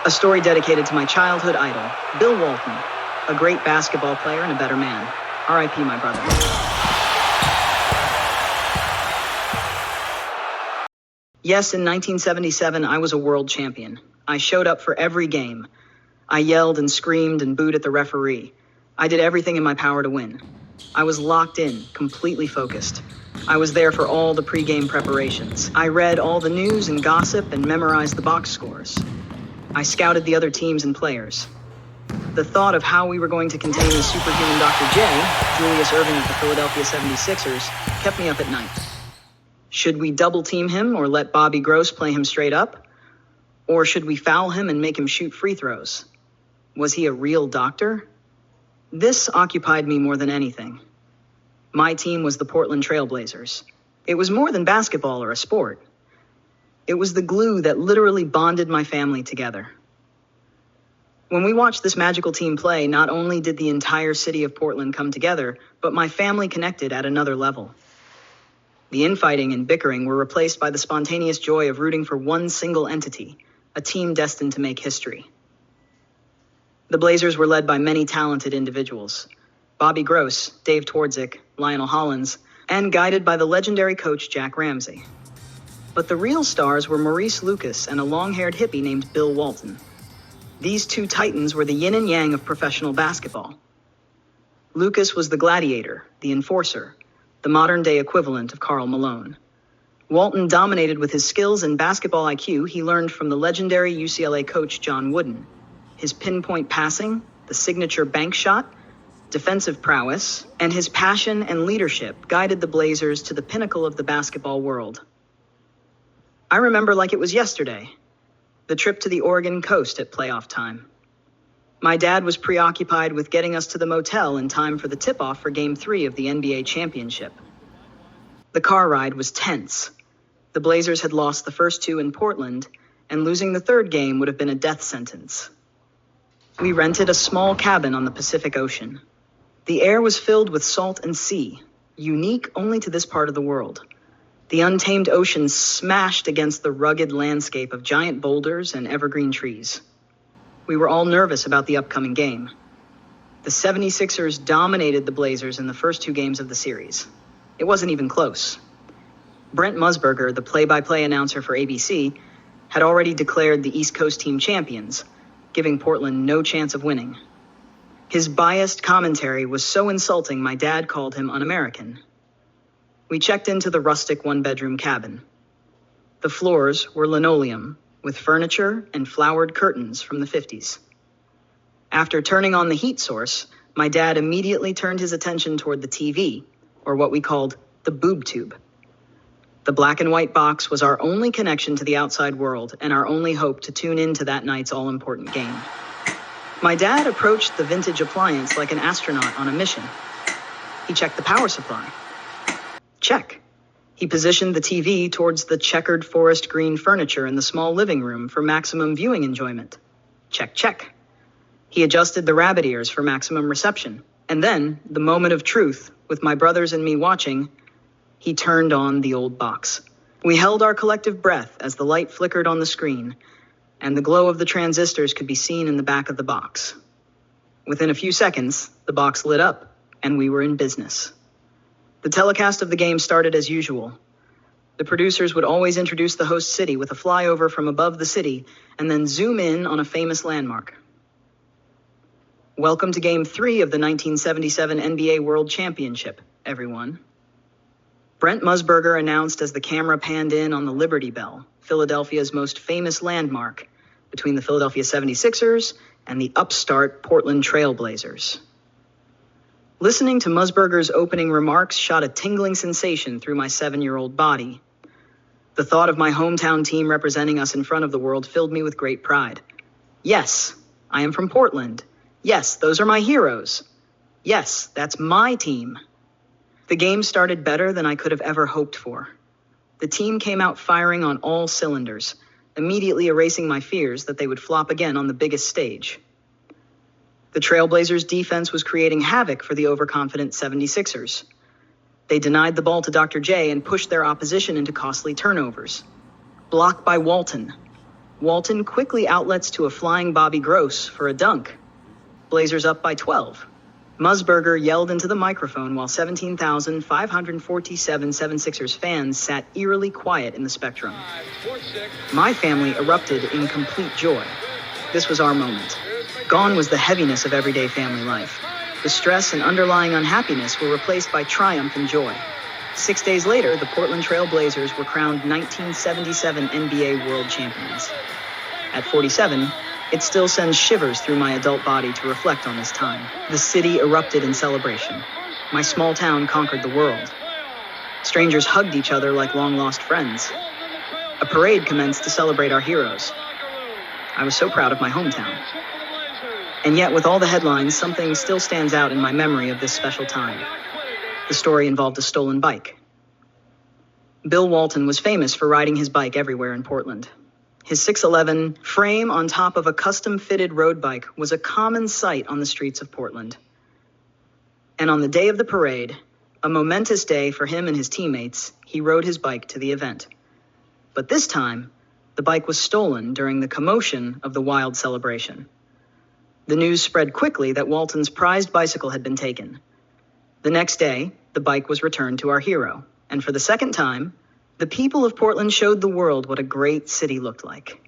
A story dedicated to my childhood idol, Bill Walton, a great basketball player and a better man. R.I.P. my brother. Yes, in 1977, I was a world champion. I showed up for every game. I yelled and screamed and booed at the referee. I did everything in my power to win. I was locked in, completely focused. I was there for all the pre-game preparations. I read all the news and gossip and memorized the box scores. I scouted the other teams and players. The thought of how we were going to contain the superhuman Dr. J, Julius Erving of the Philadelphia 76ers, kept me up at night. Should we double team him or let Bobby Gross play him straight up? Or should we foul him and make him shoot free throws? Was he a real doctor? This occupied me more than anything. My team was the Portland Trailblazers. It was more than basketball or a sport. It was the glue that literally bonded my family together. When we watched this magical team play, not only did the entire city of Portland come together, but my family connected at another level. The infighting and bickering were replaced by the spontaneous joy of rooting for one single entity, a team destined to make history. The Blazers were led by many talented individuals. Bobby Gross, Dave Twardzik, Lionel Hollins, and guided by the legendary coach Jack Ramsey. But the real stars were Maurice Lucas and a long-haired hippie named Bill Walton. These two titans were the yin and yang of professional basketball. Lucas was the gladiator, the enforcer, the modern-day equivalent of Karl Malone. Walton dominated with his skills and basketball IQ he learned from the legendary UCLA coach John Wooden. His pinpoint passing, the signature bank shot, defensive prowess, and his passion and leadership guided the Blazers to the pinnacle of the basketball world. I remember like it was yesterday, the trip to the Oregon coast at playoff time. My dad was preoccupied with getting us to the motel in time for the tip-off for Game 3 of the NBA championship. The car ride was tense. The Blazers had lost the first two in Portland, and losing the third game would have been a death sentence. We rented a small cabin on the Pacific Ocean. The air was filled with salt and sea, unique only to this part of the world. The untamed ocean smashed against the rugged landscape of giant boulders and evergreen trees. We were all nervous about the upcoming game. The 76ers dominated the Blazers in the first two games of the series. It wasn't even close. Brent Musburger, the play-by-play announcer for ABC, had already declared the East Coast team champions, giving Portland no chance of winning. His biased commentary was so insulting my dad called him un-American. We checked into the rustic one-bedroom cabin. The floors were linoleum, with furniture and flowered curtains from the 50s. After turning on the heat source, my dad immediately turned his attention toward the TV, or what we called the boob tube. The black and white box was our only connection to the outside world and our only hope to tune into that night's all-important game. My dad approached the vintage appliance like an astronaut on a mission. He checked the power supply. Check. He positioned the TV towards the checkered forest green furniture in the small living room for maximum viewing enjoyment. Check, check. He adjusted the rabbit ears for maximum reception. And then, the moment of truth, with my brothers and me watching, he turned on the old box. We held our collective breath as the light flickered on the screen, and the glow of the transistors could be seen in the back of the box. Within a few seconds, the box lit up, and we were in business. The telecast of the game started as usual. The producers would always introduce the host city with a flyover from above the city and then zoom in on a famous landmark. Welcome to Game 3 of the 1977 NBA World Championship, everyone. Brent Musburger announced as the camera panned in on the Liberty Bell, Philadelphia's most famous landmark, between the Philadelphia 76ers and the upstart Portland Trailblazers. Listening to Musburger's opening remarks shot a tingling sensation through my 7-year-old body. The thought of my hometown team representing us in front of the world filled me with great pride. Yes, I am from Portland. Yes, those are my heroes. Yes, that's my team. The game started better than I could have ever hoped for. The team came out firing on all cylinders, immediately erasing my fears that they would flop again on the biggest stage. The Trailblazers' defense was creating havoc for the overconfident 76ers. They denied the ball to Dr. J and pushed their opposition into costly turnovers. Block by Walton. Walton quickly outlets to a flying Bobby Gross for a dunk. Blazers up by 12. Musburger yelled into the microphone while 17,547 76ers fans sat eerily quiet in the Spectrum. My family erupted in complete joy. This was our moment. Gone was the heaviness of everyday family life. The stress and underlying unhappiness were replaced by triumph and joy. 6 days later, the Portland Trailblazers were crowned 1977 NBA World Champions. At 47, it still sends shivers through my adult body to reflect on this time. The city erupted in celebration. My small town conquered the world. Strangers hugged each other like long-lost friends. A parade commenced to celebrate our heroes. I was so proud of my hometown. And yet, with all the headlines, something still stands out in my memory of this special time. The story involved a stolen bike. Bill Walton was famous for riding his bike everywhere in Portland. His 6'11" frame on top of a custom-fitted road bike was a common sight on the streets of Portland. And on the day of the parade, a momentous day for him and his teammates, he rode his bike to the event. But this time, the bike was stolen during the commotion of the wild celebration. The news spread quickly that Walton's prized bicycle had been taken. The next day, the bike was returned to our hero, and for the second time, the people of Portland showed the world what a great city looked like.